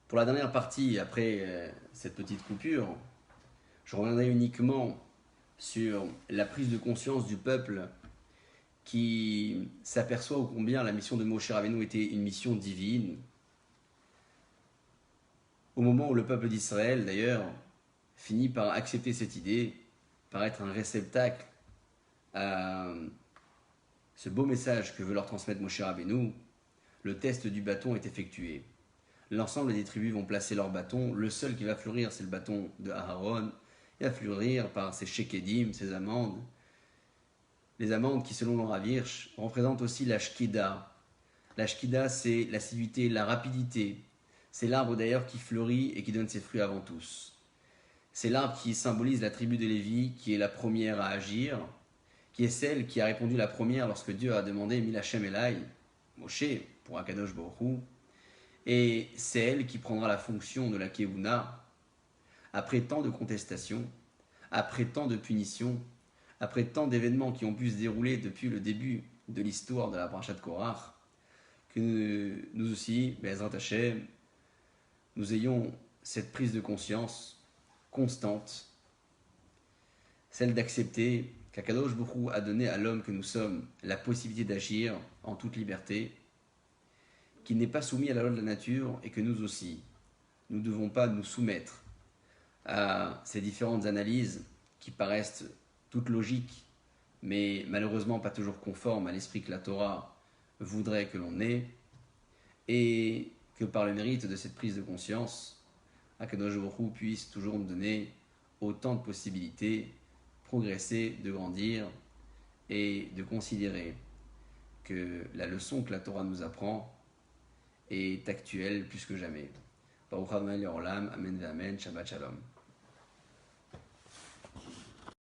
Pour la dernière partie, après cette petite coupure, je reviendrai uniquement sur la prise de conscience du peuple qui s'aperçoit ô combien la mission de Moshe Rabbeinu était une mission divine. Au moment où le peuple d'Israël, d'ailleurs, finit par accepter cette idée, par être un réceptacle à ce beau message que veut leur transmettre Moshe Rabbeinu, le test du bâton est effectué. L'ensemble des tribus vont placer leur bâton. Le seul qui va fleurir, c'est le bâton de Aaron. Il va fleurir par ses shekedim, ses amandes. Les amandes qui, selon le Rav Hirsch, représentent aussi la shkida. La shkida, c'est l'assiduité, la rapidité. C'est l'arbre d'ailleurs qui fleurit et qui donne ses fruits avant tous. C'est l'arbre qui symbolise la tribu de Lévi, qui est la première à agir, qui est celle qui a répondu la première lorsque Dieu a demandé Mil Hashem Elai, Moshe, pour Akadosh Baruch Hu. Et c'est elle qui prendra la fonction de la Kehuna après tant de contestations, après tant de punitions, après tant d'événements qui ont pu se dérouler depuis le début de l'histoire de la Parashat Korach, que nous aussi, Be'ezrat Hashem, nous ayons cette prise de conscience constante, celle d'accepter qu'Akadosh Baruch Hu a donné à l'homme que nous sommes la possibilité d'agir en toute liberté, qu'il n'est pas soumis à la loi de la nature et que nous aussi, nous ne devons pas nous soumettre à ces différentes analyses qui paraissent toutes logiques, mais malheureusement pas toujours conformes à l'esprit que la Torah voudrait que l'on ait, et que par le mérite de cette prise de conscience, Akadosh Baruch Hu puisse toujours nous donner autant de possibilités, progresser, de grandir et de considérer que la leçon que la Torah nous apprend est actuelle plus que jamais. Baruch Adonai Le'olam, Amen ve'Amen, Shabbat Shalom.